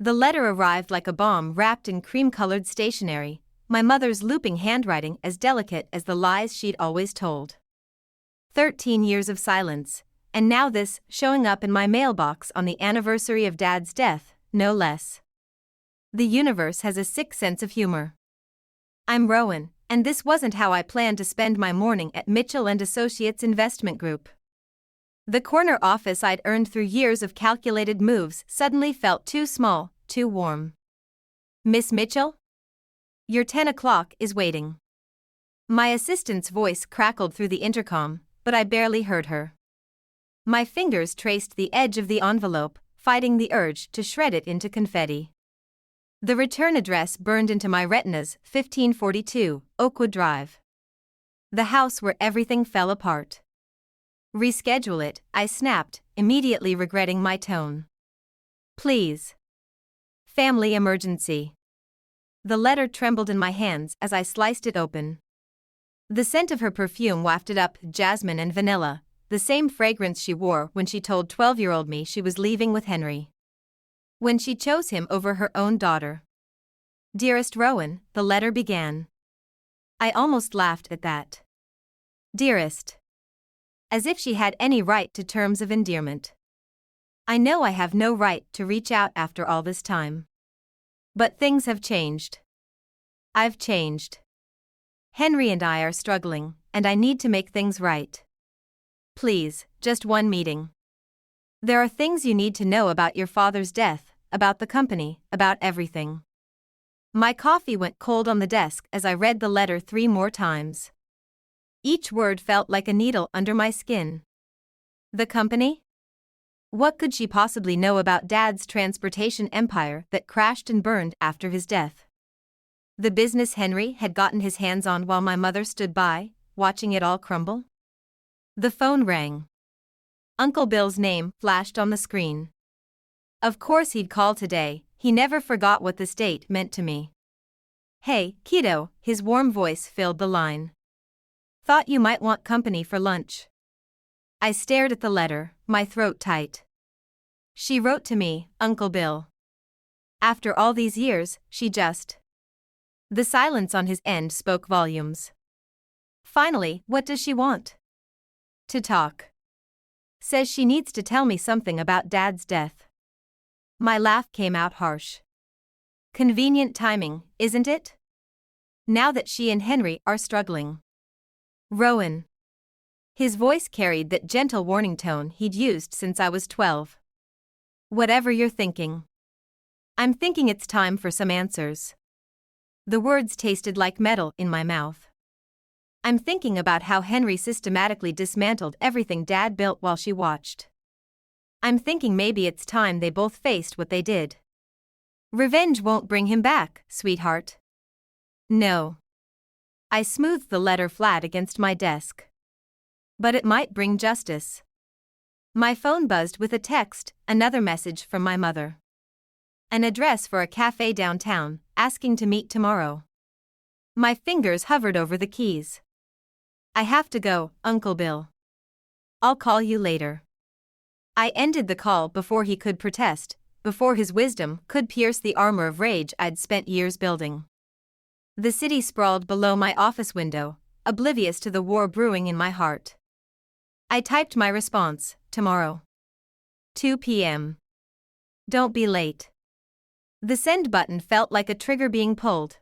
The letter arrived like a bomb wrapped in cream-colored stationery, my mother's looping handwriting as delicate as the lies she'd always told. 13 years of silence, and now this showing up in my mailbox on the anniversary of Dad's death, no less. The universe has a sick sense of humor. I'm Rowan, and this wasn't how I planned to spend my morning at Mitchell & Associates Investment Group. The corner office I'd earned through years of calculated moves suddenly felt too small, too warm. Miss Mitchell? Your 10 o'clock is waiting. My assistant's voice crackled through the intercom, but I barely heard her. My fingers traced the edge of the envelope, fighting the urge to shred it into confetti. The return address burned into my retinas, 1542, Oakwood Drive. The house where everything fell apart. Reschedule it, I snapped, immediately regretting my tone. Please. Family emergency. The letter trembled in my hands as I sliced it open. The scent of her perfume wafted up, jasmine and vanilla, the same fragrance she wore when she told 12-year-old me she was leaving with Henry. When she chose him over her own daughter. Dearest Rowan, the letter began. I almost laughed at that. Dearest. As if she had any right to terms of endearment. I know I have no right to reach out after all this time. But things have changed. I've changed. Henry and I are struggling, and I need to make things right. Please, just one meeting. There are things you need to know about your father's death, about the company, about everything. My coffee went cold on the desk as I read the letter 3 more times. Each word felt like a needle under my skin. The company? What could she possibly know about Dad's transportation empire that crashed and burned after his death? The business Henry had gotten his hands on while my mother stood by, watching it all crumble? The phone rang. Uncle Bill's name flashed on the screen. Of course he'd call today, he never forgot what this date meant to me. Hey, kiddo, his warm voice filled the line. Thought you might want company for lunch. I stared at the letter, my throat tight. She wrote to me, Uncle Bill. After all these years, she just. The silence on his end spoke volumes. Finally, what does she want? To talk. Says she needs to tell me something about Dad's death. My laugh came out harsh. Convenient timing, isn't it? Now that she and Henry are struggling. Rowan. His voice carried that gentle warning tone he'd used since I was 12. Whatever you're thinking. I'm thinking it's time for some answers. The words tasted like metal in my mouth. I'm thinking about how Henry systematically dismantled everything Dad built while she watched. I'm thinking maybe it's time they both faced what they did. Revenge won't bring him back, sweetheart. No. I smoothed the letter flat against my desk. But it might bring justice. My phone buzzed with a text, another message from my mother. An address for a cafe downtown, asking to meet tomorrow. My fingers hovered over the keys. I have to go, Uncle Bill. I'll call you later. I ended the call before he could protest, before his wisdom could pierce the armor of rage I'd spent years building. The city sprawled below my office window, oblivious to the war brewing in my heart. I typed my response, tomorrow. 2 p.m. Don't be late. The send button felt like a trigger being pulled.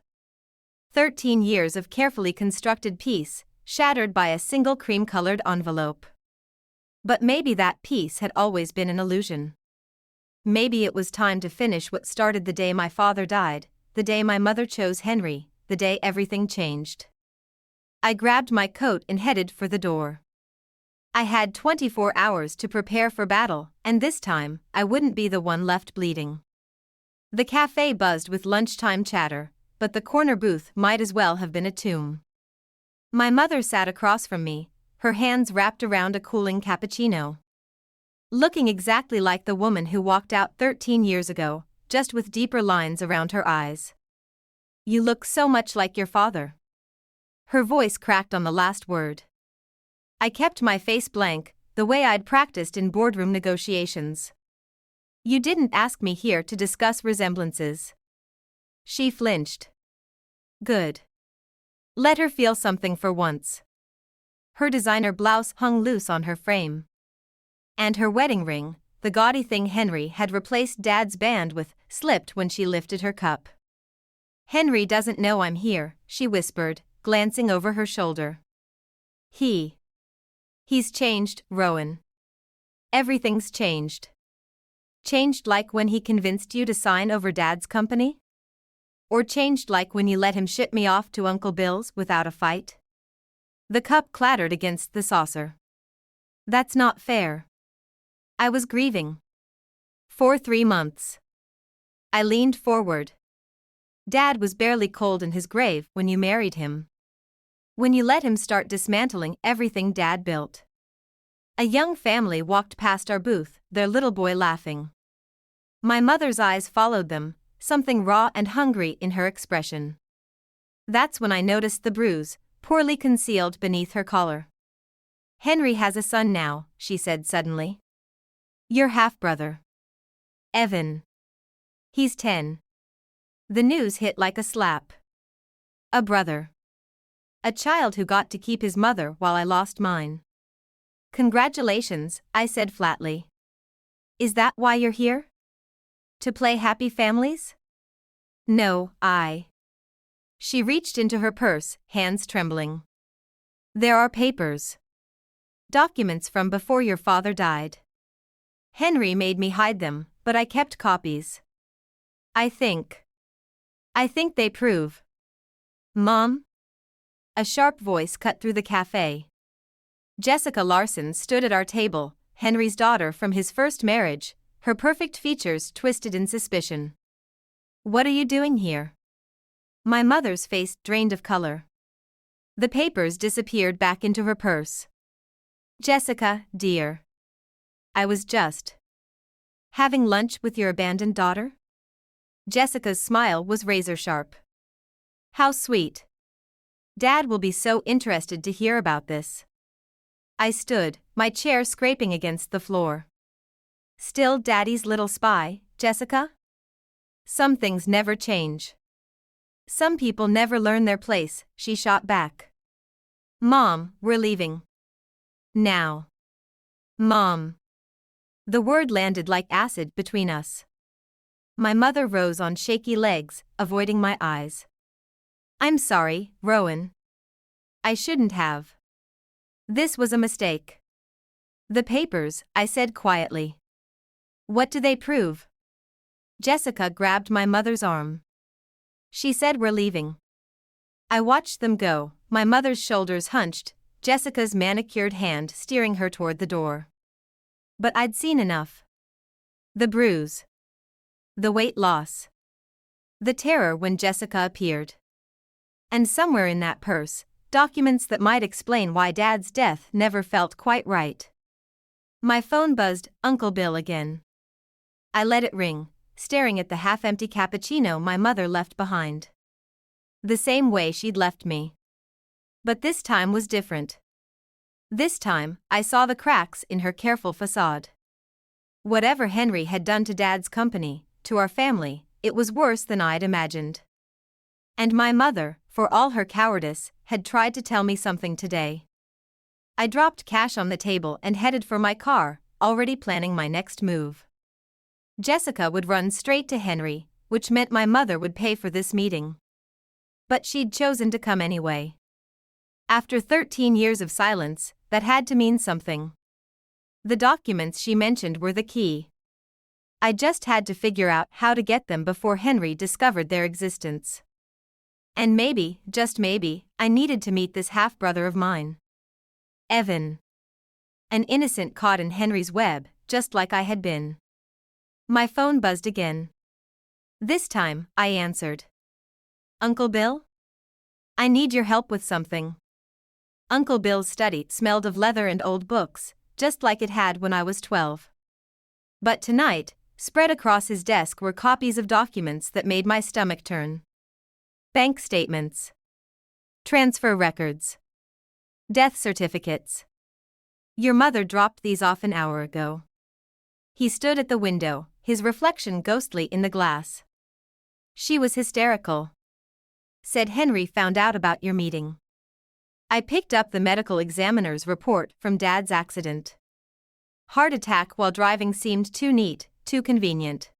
13 years of carefully constructed peace, shattered by a single cream-colored envelope. But maybe that peace had always been an illusion. Maybe it was time to finish what started the day my father died, the day my mother chose Henry, the day everything changed. I grabbed my coat and headed for the door. I had 24 hours to prepare for battle, and this time, I wouldn't be the one left bleeding. The cafe buzzed with lunchtime chatter, but the corner booth might as well have been a tomb. My mother sat across from me, her hands wrapped around a cooling cappuccino. Looking exactly like the woman who walked out 13 years ago, just with deeper lines around her eyes. You look so much like your father. Her voice cracked on the last word. I kept my face blank, the way I'd practiced in boardroom negotiations. You didn't ask me here to discuss resemblances. She flinched. Good. Let her feel something for once. Her designer blouse hung loose on her frame. And her wedding ring, the gaudy thing Henry had replaced Dad's band with, slipped when she lifted her cup. Henry doesn't know I'm here, she whispered, glancing over her shoulder. He's changed, Rowan. Everything's changed. Changed like when he convinced you to sign over Dad's company? Or changed like when you let him ship me off to Uncle Bill's without a fight? The cup clattered against the saucer. That's not fair. I was grieving. For 3 months. I leaned forward. Dad was barely cold in his grave when you married him. When you let him start dismantling everything Dad built. A young family walked past our booth, their little boy laughing. My mother's eyes followed them, something raw and hungry in her expression. That's when I noticed the bruise, poorly concealed beneath her collar. Henry has a son now, she said suddenly. Your half-brother. Evan. He's 10. The news hit like a slap. A brother. A child who got to keep his mother while I lost mine. Congratulations, I said flatly. Is that why you're here? To play happy families? No, She reached into her purse, hands trembling. There are papers. Documents from before your father died. Henry made me hide them, but I kept copies. I think they prove. Mom? A sharp voice cut through the cafe. Jessica Larson stood at our table, Henry's daughter from his first marriage, her perfect features twisted in suspicion. What are you doing here? My mother's face drained of color. The papers disappeared back into her purse. Jessica, dear. I was just having lunch with your abandoned daughter? Jessica's smile was razor-sharp. How sweet. Dad will be so interested to hear about this. I stood, my chair scraping against the floor. Still Daddy's little spy, Jessica? Some things never change. Some people never learn their place, she shot back. Mom, we're leaving. Now. Mom. The word landed like acid between us. My mother rose on shaky legs, avoiding my eyes. I'm sorry, Rowan. I shouldn't have. This was a mistake. The papers, I said quietly. What do they prove? Jessica grabbed my mother's arm. She said we're leaving. I watched them go, my mother's shoulders hunched, Jessica's manicured hand steering her toward the door. But I'd seen enough. The bruise. The weight loss. The terror when Jessica appeared. And somewhere in that purse, documents that might explain why Dad's death never felt quite right. My phone buzzed, Uncle Bill again. I let it ring, staring at the half-empty cappuccino my mother left behind. The same way she'd left me. But this time was different. This time, I saw the cracks in her careful facade. Whatever Henry had done to Dad's company, to our family, it was worse than I'd imagined. And my mother, for all her cowardice, had tried to tell me something today. I dropped cash on the table and headed for my car, already planning my next move. Jessica would run straight to Henry, which meant my mother would pay for this meeting. But she'd chosen to come anyway. After 13 years of silence, that had to mean something. The documents she mentioned were the key. I just had to figure out how to get them before Henry discovered their existence. And maybe, just maybe, I needed to meet this half-brother of mine. Evan. An innocent caught in Henry's web, just like I had been. My phone buzzed again. This time, I answered. Uncle Bill? I need your help with something. Uncle Bill's study smelled of leather and old books, just like it had when I was 12. But tonight, spread across his desk were copies of documents that made my stomach turn. Bank statements. Transfer records. Death certificates. Your mother dropped these off an hour ago. He stood at the window, his reflection ghostly in the glass. She was hysterical. Said Henry found out about your meeting. I picked up the medical examiner's report from Dad's accident. Heart attack while driving seemed too neat, too convenient.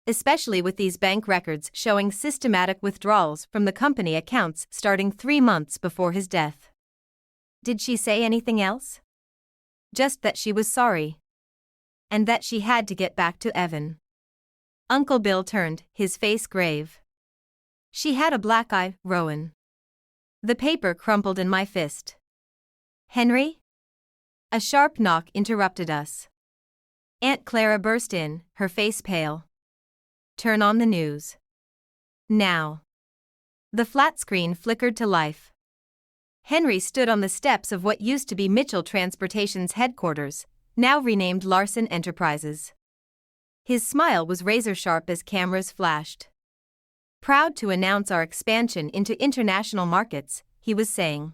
Especially with these bank records showing systematic withdrawals from the company accounts starting 3 months before his death. Did she say anything else? Just that she was sorry. And that she had to get back to Evan. Uncle Bill turned, his face grave. She had a black eye, Rowan. The paper crumpled in my fist. Henry? A sharp knock interrupted us. Aunt Clara burst in, her face pale. Turn on the news. Now. The flat screen flickered to life. Henry stood on the steps of what used to be Mitchell Transportation's headquarters, now renamed Larson Enterprises. His smile was razor-sharp as cameras flashed. Proud to announce our expansion into international markets, he was saying.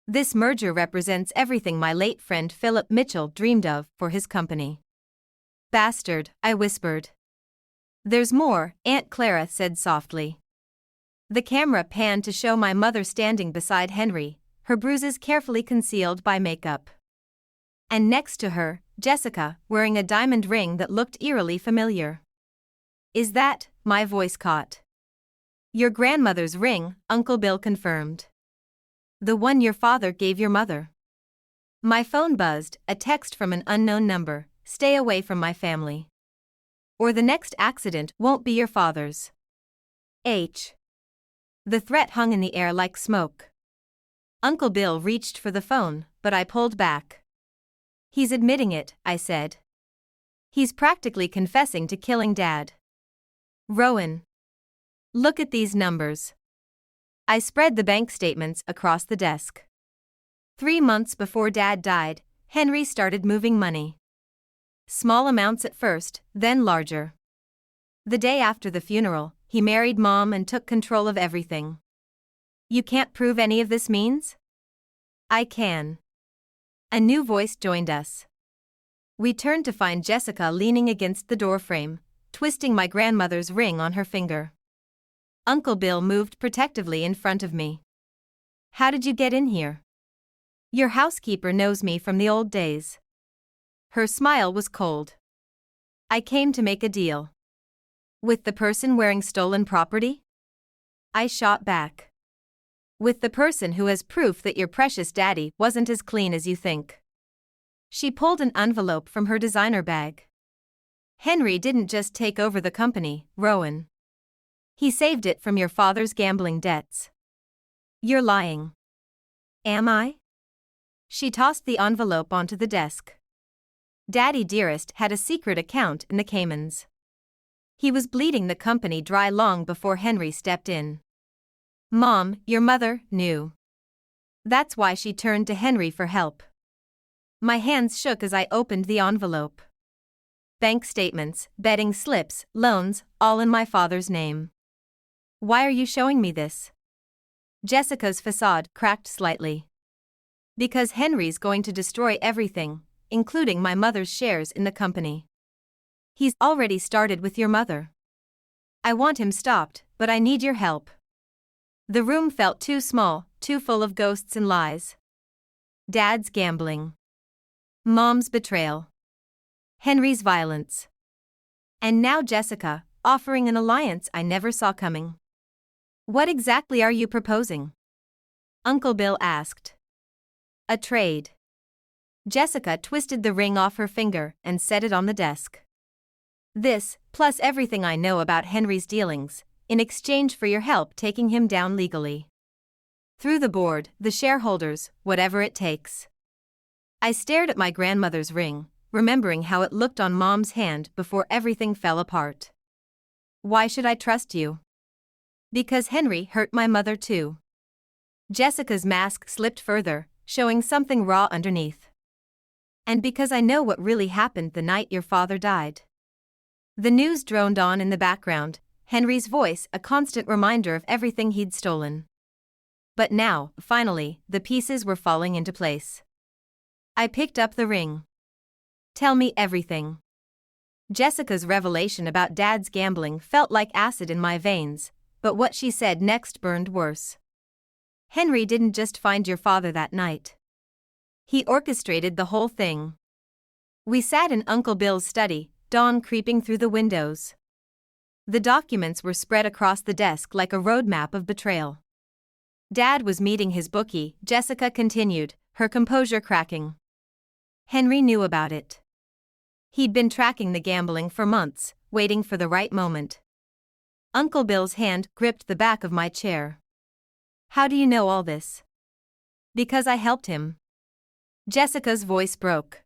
This merger represents everything my late friend Philip Mitchell dreamed of for his company. Bastard, I whispered. There's more, Aunt Clara said softly. The camera panned to show my mother standing beside Henry, her bruises carefully concealed by makeup. And next to her, Jessica, wearing a diamond ring that looked eerily familiar. Is that, my voice caught. Your grandmother's ring, Uncle Bill confirmed. The one your father gave your mother. My phone buzzed, a text from an unknown number, stay away from my family. Or the next accident won't be your father's. H. The threat hung in the air like smoke. Uncle Bill reached for the phone, but I pulled back. He's admitting it, I said. He's practically confessing to killing Dad. Rowan. Look at these numbers. I spread the bank statements across the desk. 3 months before Dad died, Henry started moving money. Small amounts at first, then larger. The day after the funeral, he married Mom and took control of everything. You can't prove any of this means? I can. A new voice joined us. We turned to find Jessica leaning against the doorframe, twisting my grandmother's ring on her finger. Uncle Bill moved protectively in front of me. How did you get in here? Your housekeeper knows me from the old days. Her smile was cold. I came to make a deal. With the person wearing stolen property? I shot back. With the person who has proof that your precious daddy wasn't as clean as you think. She pulled an envelope from her designer bag. Henry didn't just take over the company, Rowan. He saved it from your father's gambling debts. You're lying. Am I? She tossed the envelope onto the desk. Daddy Dearest had a secret account in the Caymans. He was bleeding the company dry long before Henry stepped in. Mom, your mother, knew. That's why she turned to Henry for help. My hands shook as I opened the envelope. Bank statements, betting slips, loans, all in my father's name. Why are you showing me this? Jessica's facade cracked slightly. Because Henry's going to destroy everything, including my mother's shares in the company. He's already started with your mother. I want him stopped, but I need your help. The room felt too small, too full of ghosts and lies. Dad's gambling. Mom's betrayal. Henry's violence. And now Jessica, offering an alliance I never saw coming. What exactly are you proposing? Uncle Bill asked. A trade. Jessica twisted the ring off her finger and set it on the desk. This, plus everything I know about Henry's dealings, in exchange for your help taking him down legally. Through the board, the shareholders, whatever it takes. I stared at my grandmother's ring, remembering how it looked on Mom's hand before everything fell apart. Why should I trust you? Because Henry hurt my mother too. Jessica's mask slipped further, showing something raw underneath. And because I know what really happened the night your father died. The news droned on in the background, Henry's voice a constant reminder of everything he'd stolen. But now, finally, the pieces were falling into place. I picked up the ring. Tell me everything. Jessica's revelation about Dad's gambling felt like acid in my veins, but what she said next burned worse. Henry didn't just find your father that night. He orchestrated the whole thing. We sat in Uncle Bill's study, dawn creeping through the windows. The documents were spread across the desk like a roadmap of betrayal. Dad was meeting his bookie, Jessica continued, her composure cracking. Henry knew about it. He'd been tracking the gambling for months, waiting for the right moment. Uncle Bill's hand gripped the back of my chair. How do you know all this? Because I helped him. Jessica's voice broke.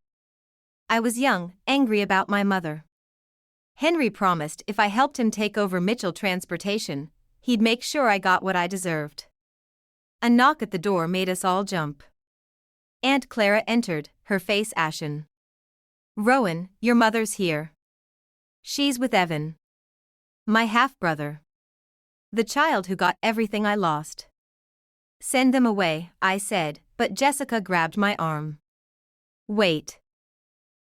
I was young, angry about my mother. Henry promised if I helped him take over Mitchell Transportation, he'd make sure I got what I deserved. A knock at the door made us all jump. Aunt Clara entered, her face ashen. Rowan, your mother's here. She's with Evan. My half-brother. The child who got everything I lost. Send them away, I said, but Jessica grabbed my arm. Wait.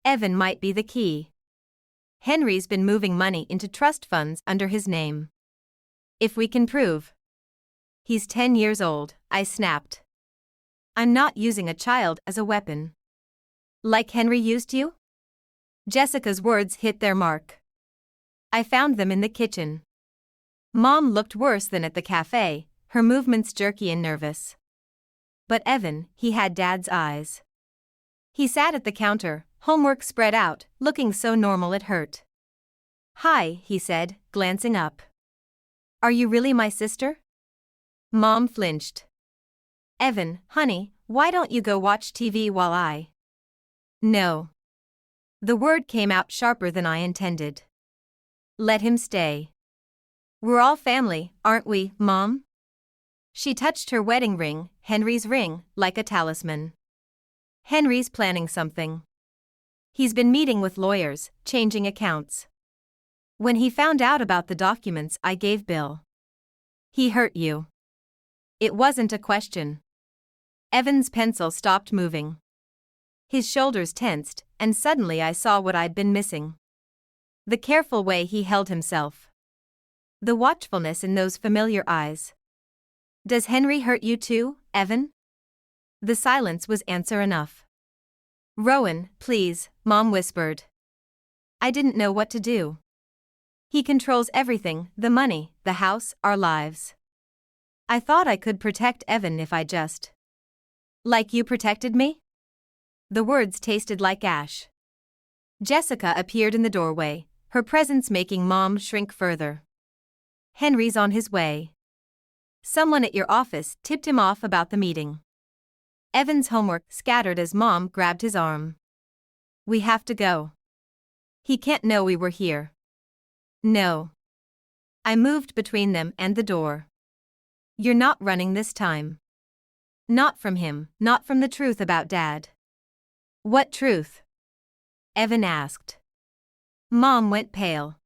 Evan might be the key. Henry's been moving money into trust funds under his name. If we can prove. He's 10 years old, I snapped. I'm not using a child as a weapon. Like Henry used you? Jessica's words hit their mark. I found them in the kitchen. Mom looked worse than at the cafe, her movements jerky and nervous. But Evan, he had Dad's eyes. He sat at the counter, homework spread out, looking so normal it hurt. Hi, he said, glancing up. Are you really my sister? Mom flinched. Evan, honey, why don't you go watch TV while I... No. The word came out sharper than I intended. Let him stay. We're all family, aren't we, Mom? She touched her wedding ring, Henry's ring, like a talisman. Henry's planning something. He's been meeting with lawyers, changing accounts. When he found out about the documents I gave Bill. He hurt you. It wasn't a question. Evan's pencil stopped moving. His shoulders tensed, and suddenly I saw what I'd been missing. The careful way he held himself. The watchfulness in those familiar eyes. Does Henry hurt you too, Evan? The silence was answer enough. Rowan, please, Mom whispered. I didn't know what to do. He controls everything, the money, the house, our lives. I thought I could protect Evan if I just... Like you protected me? The words tasted like ash. Jessica appeared in the doorway, her presence making Mom shrink further. Henry's on his way. Someone at your office tipped him off about the meeting. Evan's homework scattered as Mom grabbed his arm. We have to go. He can't know we were here. No. I moved between them and the door. You're not running this time. Not from him, not from the truth about Dad. What truth? Evan asked. Mom went pale.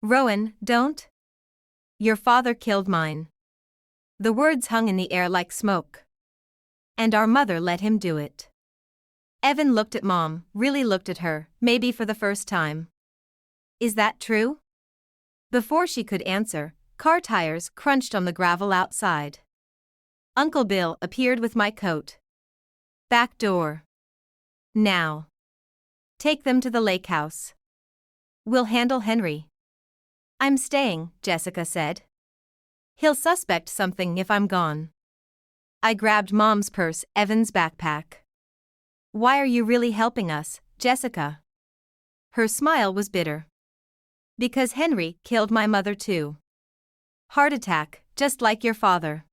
Rowan, don't. Your father killed mine. The words hung in the air like smoke. And our mother let him do it. Evan looked at Mom, really looked at her, maybe for the first time. Is that true? Before she could answer, car tires crunched on the gravel outside. Uncle Bill appeared with my coat. Back door. Now. Take them to the lake house. We'll handle Henry. I'm staying, Jessica said. He'll suspect something if I'm gone. I grabbed Mom's purse, Evan's backpack. Why are you really helping us, Jessica? Her smile was bitter. Because Henry killed my mother too. Heart attack, just like your father.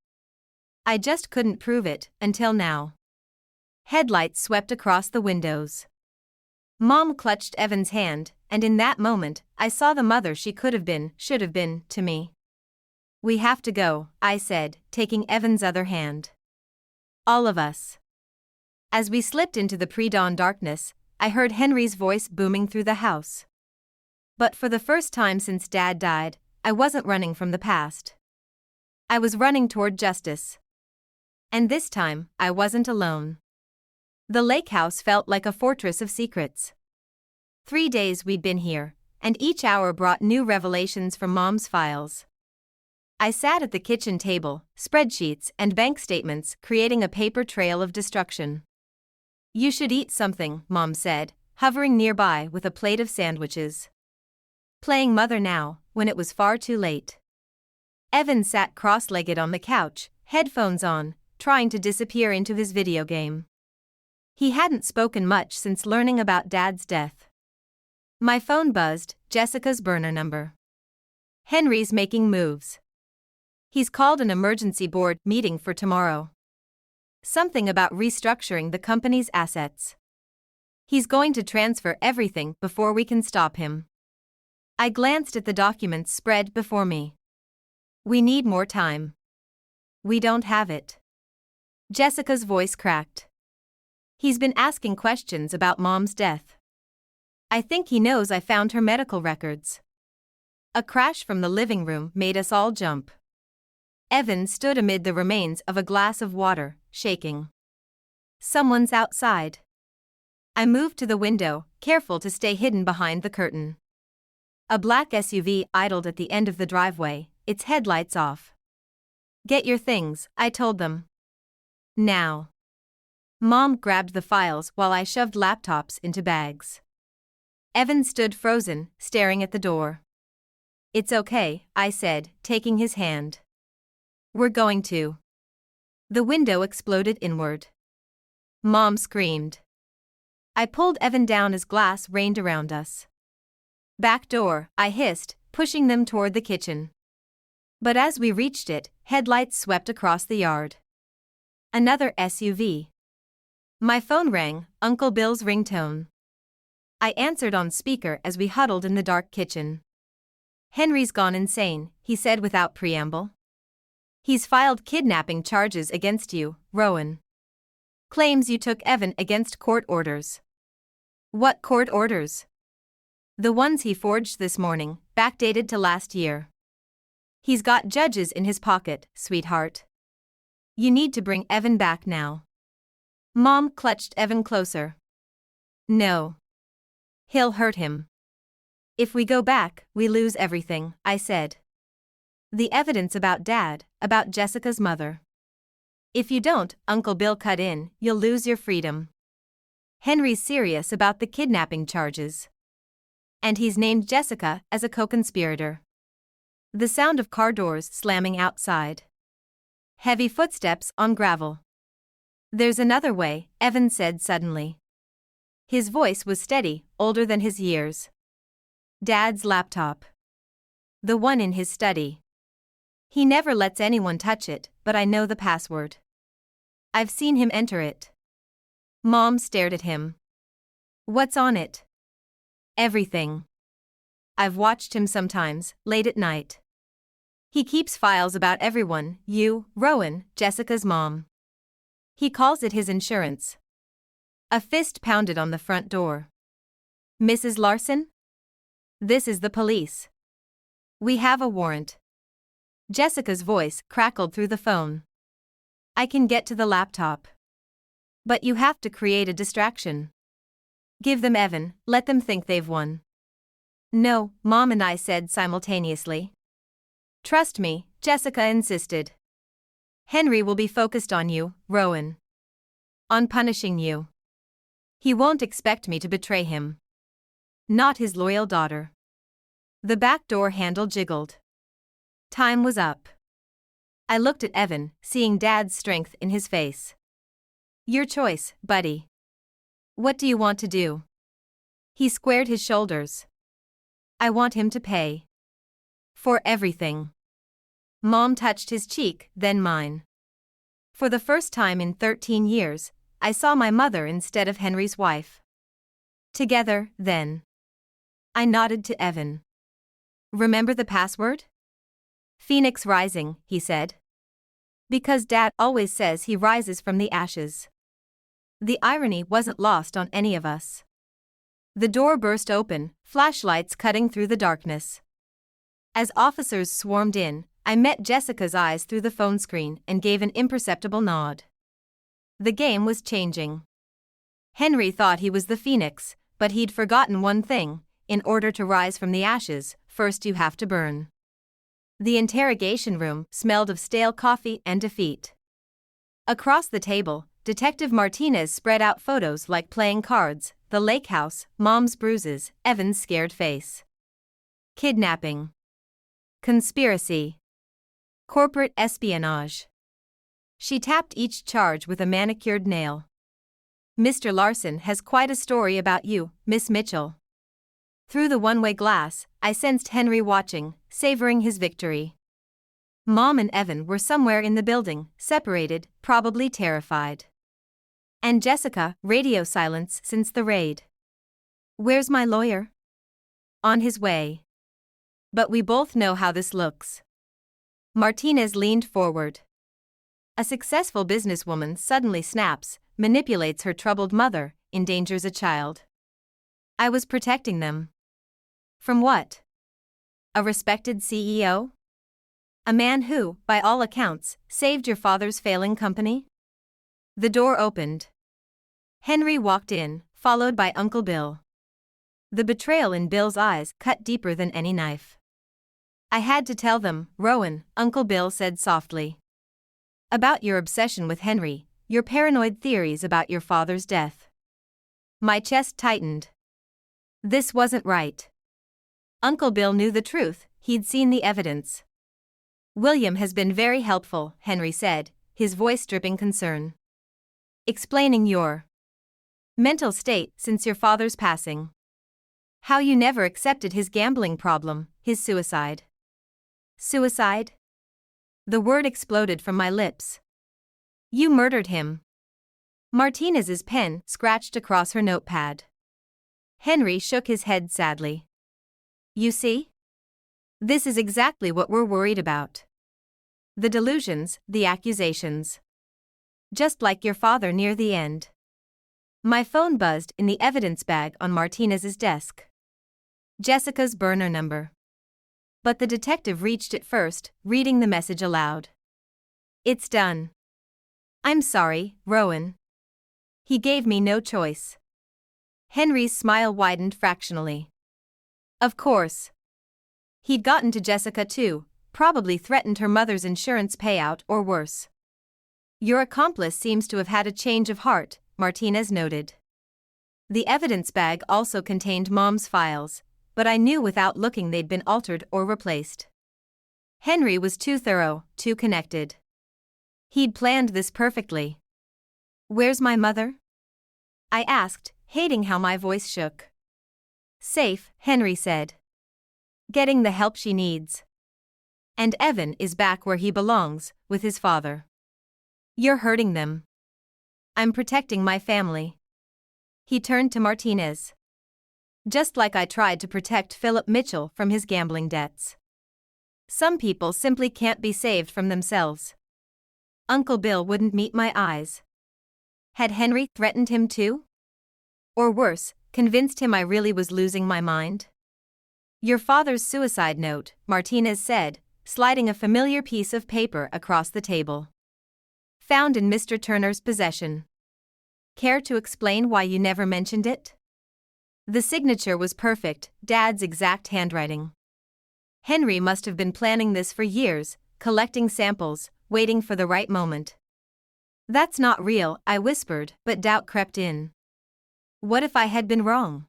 I just couldn't prove it, until now. Headlights swept across the windows. Mom clutched Evan's hand, and in that moment, I saw the mother she could have been, should have been, to me. We have to go, I said, taking Evan's other hand. All of us. As we slipped into the pre-dawn darkness, I heard Henry's voice booming through the house. But for the first time since Dad died, I wasn't running from the past. I was running toward justice. And this time, I wasn't alone. The lake house felt like a fortress of secrets. 3 days we'd been here, and each hour brought new revelations from Mom's files. I sat at the kitchen table, spreadsheets and bank statements creating a paper trail of destruction. "You should eat something," Mom said, hovering nearby with a plate of sandwiches. Playing mother now, when it was far too late. Evan sat cross-legged on the couch, headphones on, trying to disappear into his video game. He hadn't spoken much since learning about Dad's death. My phone buzzed, Jessica's burner number. "Henry's making moves. He's called an emergency board meeting for tomorrow. Something about restructuring the company's assets. He's going to transfer everything before we can stop him." I glanced at the documents spread before me. "We need more time." "We don't have it." Jessica's voice cracked. "He's been asking questions about Mom's death. I think he knows I found her medical records." A crash from the living room made us all jump. Evan stood amid the remains of a glass of water, shaking. "Someone's outside." I moved to the window, careful to stay hidden behind the curtain. A black SUV idled at the end of the driveway, its headlights off. "Get your things," I told them. "Now." Mom grabbed the files while I shoved laptops into bags. Evan stood frozen, staring at the door. "It's okay," I said, taking his hand. "We're going to." The window exploded inward. Mom screamed. I pulled Evan down as glass rained around us. "Back door," I hissed, pushing them toward the kitchen. But as we reached it, headlights swept across the yard. Another SUV. My phone rang, Uncle Bill's ringtone. I answered on speaker as we huddled in the dark kitchen. "Henry's gone insane," he said without preamble. "He's filed kidnapping charges against you, Rowan. Claims you took Evan against court orders." "What court orders?" "The ones he forged this morning, backdated to last year. He's got judges in his pocket, sweetheart. You need to bring Evan back now." Mom clutched Evan closer. "No. He'll hurt him. If we go back, we lose everything," I said. "The evidence about Dad, about Jessica's mother. If you don't," Uncle Bill cut in, "you'll lose your freedom. Henry's serious about the kidnapping charges. And he's named Jessica as a co-conspirator." The sound of car doors slamming outside. Heavy footsteps on gravel. "There's another way," Evan said suddenly. His voice was steady, older than his years. "Dad's laptop. The one in his study. He never lets anyone touch it, but I know the password. I've seen him enter it." Mom stared at him. "What's on it?" "Everything. I've watched him sometimes, late at night. He keeps files about everyone, you, Rowan, Jessica's mom. He calls it his insurance." A fist pounded on the front door. "Mrs. Larson? This is the police. We have a warrant." Jessica's voice crackled through the phone. "I can get to the laptop. But you have to create a distraction. Give them Evan, let them think they've won." "No," Mom and I said simultaneously. "Trust me," Jessica insisted. "Henry will be focused on you, Rowan. On punishing you. He won't expect me to betray him. Not his loyal daughter." The back door handle jiggled. Time was up. I looked at Evan, seeing Dad's strength in his face. "Your choice, buddy. What do you want to do?" He squared his shoulders. "I want him to pay. For everything." Mom touched his cheek, then mine. For the first time in 13 years, I saw my mother instead of Henry's wife. "Together, then." I nodded to Evan. "Remember the password?" "Phoenix rising," he said. "Because Dad always says he rises from the ashes." The irony wasn't lost on any of us. The door burst open, flashlights cutting through the darkness. As officers swarmed in, I met Jessica's eyes through the phone screen and gave an imperceptible nod. The game was changing. Henry thought he was the Phoenix, But he'd forgotten one thing: in order to rise from the ashes, first you have to burn. The interrogation room smelled of stale coffee and defeat. Across the table, Detective Martinez spread out photos like playing cards: the lake house, Mom's bruises, Evan's scared face. Kidnapping. Conspiracy. Corporate espionage. She tapped each charge with a manicured nail. Mr. Larson has quite a story about you, Miss Mitchell. Through the one-way glass, I sensed Henry watching, savoring his victory. Mom and Evan were somewhere in the building, separated, probably terrified. And Jessica, radio silence since the raid. Where's my lawyer? On his way. But we both know how this looks. Martinez leaned forward. A successful businesswoman suddenly snaps, manipulates her troubled mother, endangers a child. I was protecting them. From what? A respected CEO? A man who, by all accounts, saved your father's failing company? The door opened. Henry walked in, followed by Uncle Bill. The betrayal in Bill's eyes cut deeper than any knife. I had to tell them, Rowan, Uncle Bill said softly. About your obsession with Henry, your paranoid theories about your father's death. My chest tightened. This wasn't right. Uncle Bill knew the truth, he'd seen the evidence. William has been very helpful, Henry said, his voice dripping concern. Explaining your mental state since your father's passing. How you never accepted his gambling problem, his suicide. Suicide? The word exploded from my lips. You murdered him. Martinez's pen scratched across her notepad. Henry shook his head sadly. You see? This is exactly what we're worried about. The delusions, the accusations. Just like your father near the end. My phone buzzed in the evidence bag on Martinez's desk. Jessica's burner number. But the detective reached it first, reading the message aloud. It's done. I'm sorry, Rowan. He gave me no choice. Henry's smile widened fractionally. Of course. He'd gotten to Jessica too, probably threatened her mother's insurance payout or worse. Your accomplice seems to have had a change of heart, Martinez noted. The evidence bag also contained Mom's files, but I knew without looking they'd been altered or replaced. Henry was too thorough, too connected. He'd planned this perfectly. Where's my mother? I asked, hating how my voice shook. Safe, Henry said. Getting the help she needs. And Evan is back where he belongs, with his father. You're hurting them. I'm protecting my family. He turned to Martinez. Just like I tried to protect Philip Mitchell from his gambling debts. Some people simply can't be saved from themselves. Uncle Bill wouldn't meet my eyes. Had Henry threatened him too? Or worse, convinced him I really was losing my mind? Your father's suicide note, Martinez said, sliding a familiar piece of paper across the table. Found in Mr. Turner's possession. Care to explain why you never mentioned it? The signature was perfect, Dad's exact handwriting. Henry must have been planning this for years, collecting samples, waiting for the right moment. That's not real, I whispered, but doubt crept in. What if I had been wrong?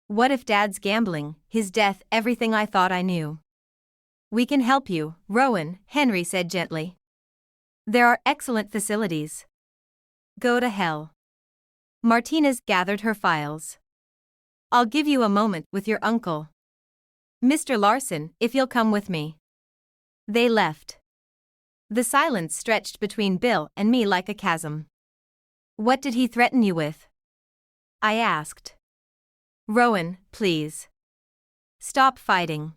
What if Dad's gambling, his death, everything I thought I knew? We can help you, Rowan, Henry said gently. There are excellent facilities. Go to hell. Martinez gathered her files. I'll give you a moment with your uncle. Mr. Larson, if you'll come with me. They left. The silence stretched between Bill and me like a chasm. What did he threaten you with? I asked. Rowan, please. Stop fighting.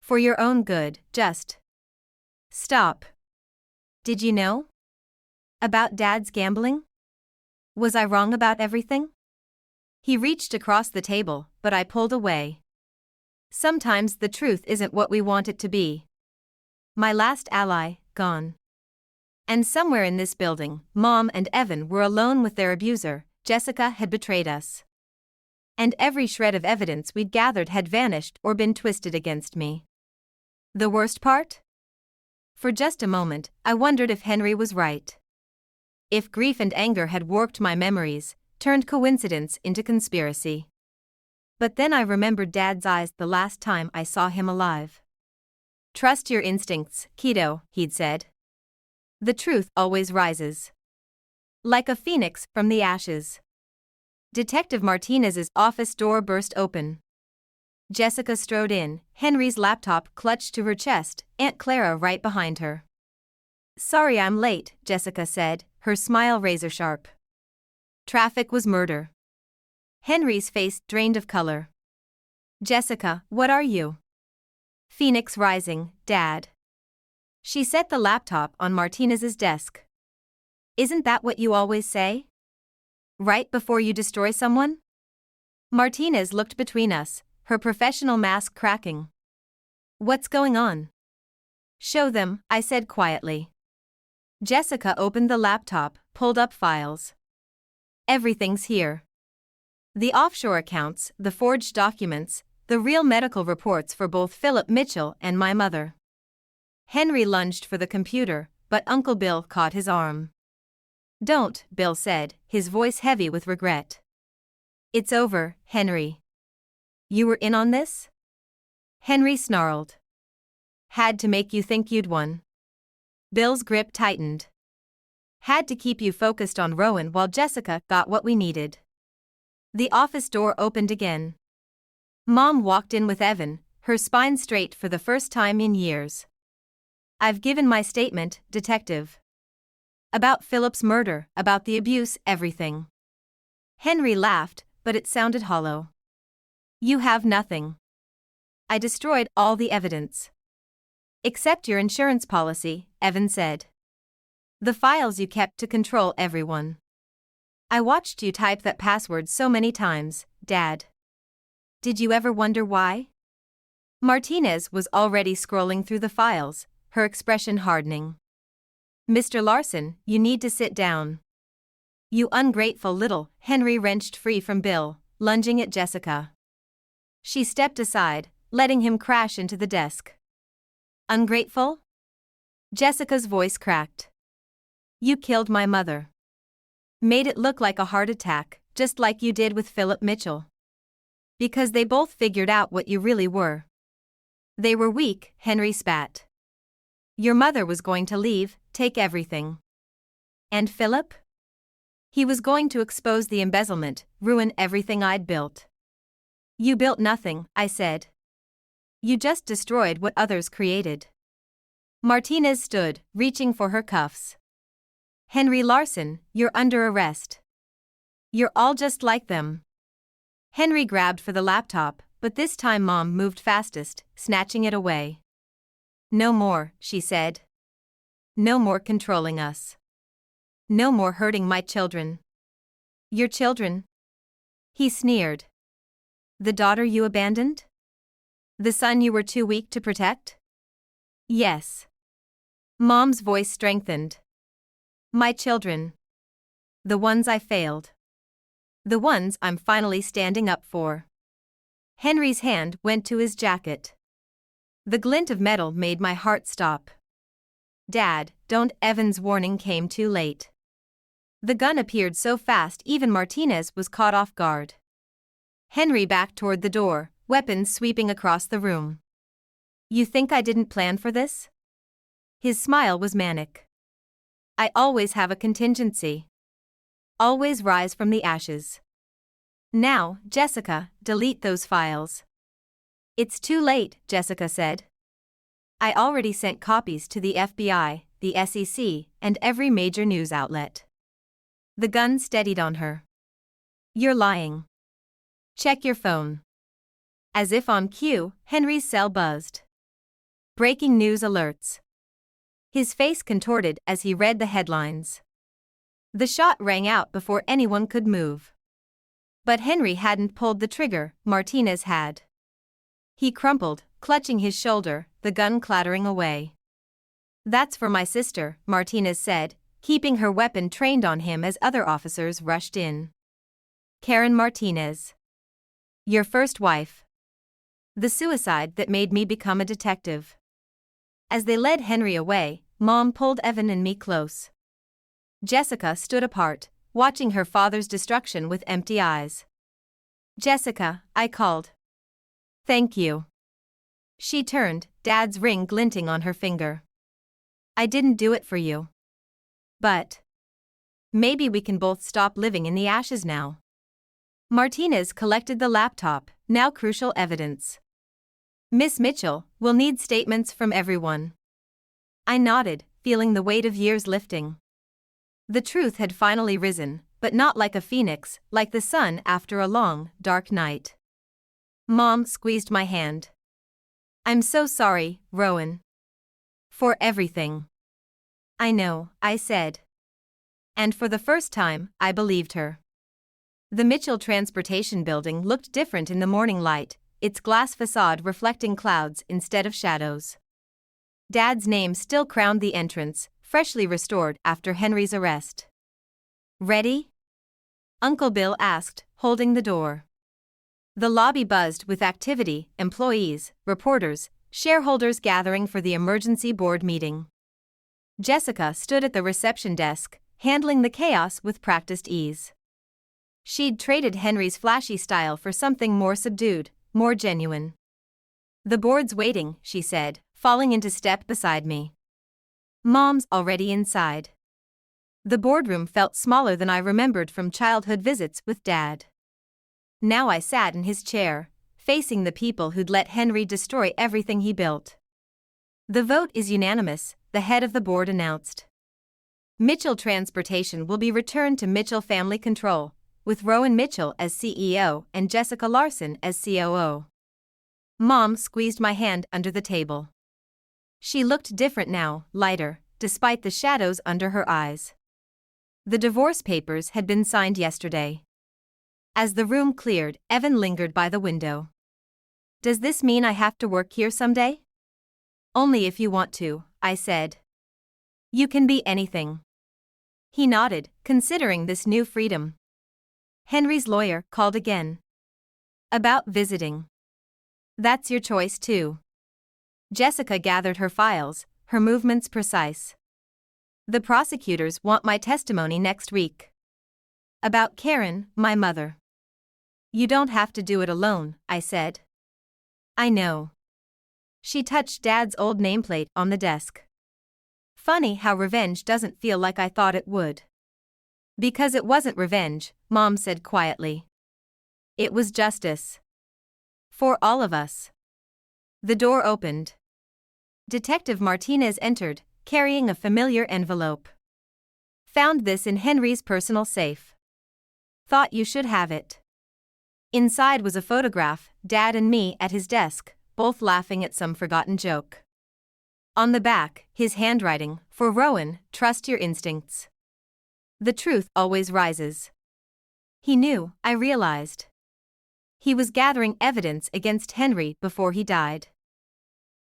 For your own good, just stop. Did you know? About Dad's gambling? Was I wrong about everything? He reached across the table, but I pulled away. Sometimes the truth isn't what we want it to be. My last ally, gone. And somewhere in this building, Mom and Evan were alone with their abuser. Jessica had betrayed us. And every shred of evidence we'd gathered had vanished or been twisted against me. The worst part? For just a moment, I wondered if Henry was right. If grief and anger had warped my memories, turned coincidence into conspiracy. But then I remembered Dad's eyes the last time I saw him alive. "Trust your instincts, kiddo," he'd said. "The truth always rises. Like a phoenix from the ashes." Detective Martinez's office door burst open. Jessica strode in, Henry's laptop clutched to her chest, Aunt Clara right behind her. "Sorry I'm late," Jessica said, her smile razor-sharp. "Traffic was murder." Henry's face drained of color. "Jessica, what are you?" "Phoenix rising, Dad." She set the laptop on Martinez's desk. "Isn't that what you always say? Right before you destroy someone?" Martinez looked between us, her professional mask cracking. "What's going on?" "Show them," I said quietly. Jessica opened the laptop, pulled up files. "Everything's here. The offshore accounts, the forged documents, the real medical reports for both Philip Mitchell and my mother." Henry lunged for the computer, but Uncle Bill caught his arm. "Don't," Bill said, his voice heavy with regret. "It's over, Henry." "You were in on this?" Henry snarled. "Had to make you think you'd won." Bill's grip tightened. "Had to keep you focused on Rowan while Jessica got what we needed." The office door opened again. Mom walked in with Evan, her spine straight for the first time in years. "I've given my statement, Detective. About Philip's murder, about the abuse, everything." Henry laughed, but it sounded hollow. "You have nothing." "I destroyed all the evidence." "Except your insurance policy," Evan said. "The files you kept to control everyone. I watched you type that password so many times, Dad. Did you ever wonder why?" Martinez was already scrolling through the files, her expression hardening. "Mr. Larson, you need to sit down." "You ungrateful little," Henry wrenched free from Bill, lunging at Jessica. She stepped aside, letting him crash into the desk. "Ungrateful?" Jessica's voice cracked. "You killed my mother. Made it look like a heart attack, just like you did with Philip Mitchell. Because they both figured out what you really were." "They were weak," Henry spat. "Your mother was going to leave, take everything. And Philip? He was going to expose the embezzlement, ruin everything I'd built." "You built nothing," I said. "You just destroyed what others created." Martinez stood, reaching for her cuffs. "Henry Larson, you're under arrest. You're all just like them." Henry grabbed for the laptop, but this time Mom moved fastest, snatching it away. "No more," she said. "No more controlling us. No more hurting my children." "Your children?" He sneered. "The daughter you abandoned? The son you were too weak to protect?" "Yes." Mom's voice strengthened. "My children. The ones I failed. The ones I'm finally standing up for." Henry's hand went to his jacket. The glint of metal made my heart stop. "Dad, don't." Evan's warning came too late. The gun appeared so fast even Martinez was caught off guard. Henry backed toward the door, weapons sweeping across the room. "You think I didn't plan for this?" His smile was manic. "I always have a contingency. Always rise from the ashes. Now, Jessica, delete those files." "It's too late," Jessica said. "I already sent copies to the FBI, the SEC, and every major news outlet." The gun steadied on her. "You're lying. Check your phone." As if on cue, Henry's cell buzzed. "Breaking news alerts." His face contorted as he read the headlines. The shot rang out before anyone could move. But Henry hadn't pulled the trigger, Martinez had. He crumpled, clutching his shoulder, the gun clattering away. "That's for my sister," Martinez said, keeping her weapon trained on him as other officers rushed in. "Karen Martinez." Your first wife. The suicide that made me become a detective. As they led Henry away, Mom pulled Evan and me close. Jessica stood apart, watching her father's destruction with empty eyes. Jessica, I called. Thank you. She turned, Dad's ring glinting on her finger. I didn't do it for you. But maybe we can both stop living in the ashes now. Martinez collected the laptop, now crucial evidence. Miss Mitchell, we'll need statements from everyone. I nodded, feeling the weight of years lifting. The truth had finally risen, but not like a phoenix, like the sun after a long, dark night. Mom squeezed my hand. I'm so sorry, Rowan. For everything. I know, I said. And for the first time, I believed her. The Mitchell Transportation Building looked different in the morning light, its glass facade reflecting clouds instead of shadows. Dad's name still crowned the entrance, freshly restored after Henry's arrest. Ready? Uncle Bill asked, holding the door. The lobby buzzed with activity, employees, reporters, shareholders gathering for the emergency board meeting. Jessica stood at the reception desk, handling the chaos with practiced ease. She'd traded Henry's flashy style for something more subdued, more genuine. The board's waiting, she said, falling into step beside me. Mom's already inside. The boardroom felt smaller than I remembered from childhood visits with Dad. Now I sat in his chair, facing the people who'd let Henry destroy everything he built. The vote is unanimous, the head of the board announced. Mitchell Transportation will be returned to Mitchell Family Control, with Rowan Mitchell as CEO and Jessica Larson as COO. Mom squeezed my hand under the table. She looked different now, lighter, despite the shadows under her eyes. The divorce papers had been signed yesterday. As the room cleared, Evan lingered by the window. Does this mean I have to work here someday? Only if you want to, I said. You can be anything. He nodded, considering this new freedom. Henry's lawyer called again. About visiting. That's your choice too. Jessica gathered her files, her movements precise. The prosecutors want my testimony next week. About Karen, my mother. You don't have to do it alone, I said. I know. She touched Dad's old nameplate on the desk. Funny how revenge doesn't feel like I thought it would. Because it wasn't revenge, Mom said quietly. It was justice. For all of us. The door opened. Detective Martinez entered, carrying a familiar envelope. Found this in Henry's personal safe. Thought you should have it. Inside was a photograph, Dad and me at his desk, both laughing at some forgotten joke. On the back, his handwriting, for Rowan, trust your instincts. The truth always rises. He knew, I realized. He was gathering evidence against Henry before he died.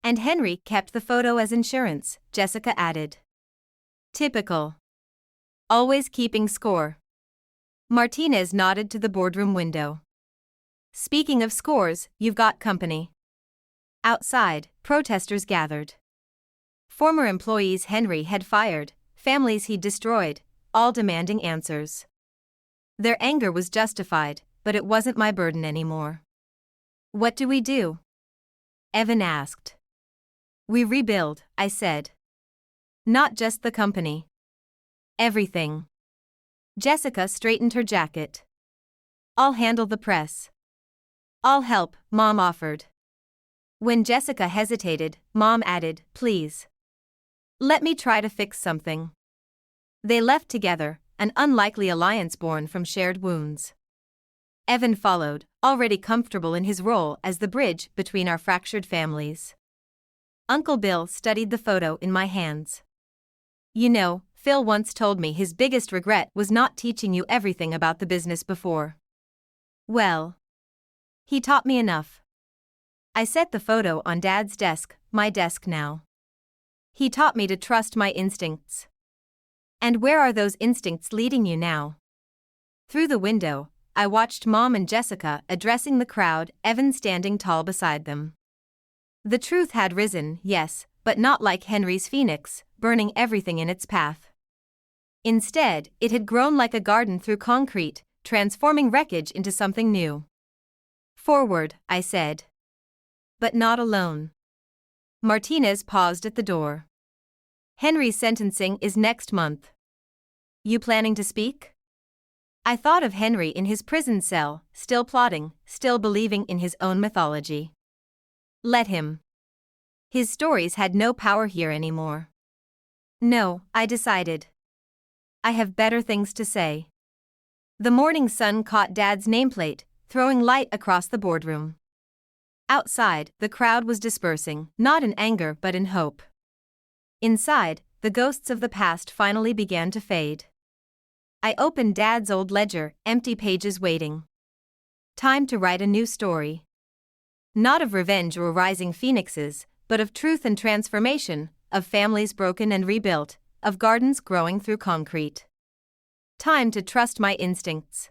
And Henry kept the photo as insurance, Jessica added. Typical. Always keeping score. Martinez nodded to the boardroom window. Speaking of scores, you've got company. Outside, protesters gathered. Former employees Henry had fired, families he'd destroyed, all demanding answers. Their anger was justified, but it wasn't my burden anymore. What do we do? Evan asked. We rebuild, I said. Not just the company. Everything. Jessica straightened her jacket. I'll handle the press. I'll help, Mom offered. When Jessica hesitated, Mom added, please. Let me try to fix something. They left together, an unlikely alliance born from shared wounds. Evan followed, already comfortable in his role as the bridge between our fractured families. Uncle Bill studied the photo in my hands. You know, Phil once told me his biggest regret was not teaching you everything about the business before. Well, he taught me enough. I set the photo on Dad's desk, my desk now. He taught me to trust my instincts. And where are those instincts leading you now? Through the window, I watched Mom and Jessica addressing the crowd, Evan standing tall beside them. The truth had risen, yes, but not like Henry's phoenix, burning everything in its path. Instead, it had grown like a garden through concrete, transforming wreckage into something new. Forward, I said. But not alone. Martinez paused at the door. Henry's sentencing is next month. You planning to speak? I thought of Henry in his prison cell, still plotting, still believing in his own mythology. Let him. His stories had no power here anymore. No, I decided. I have better things to say. The morning sun caught Dad's nameplate, throwing light across the boardroom. Outside, the crowd was dispersing, not in anger but in hope. Inside, the ghosts of the past finally began to fade. I opened Dad's old ledger, empty pages waiting. Time to write a new story. Not of revenge or rising phoenixes, but of truth and transformation, of families broken and rebuilt, of gardens growing through concrete. Time to trust my instincts.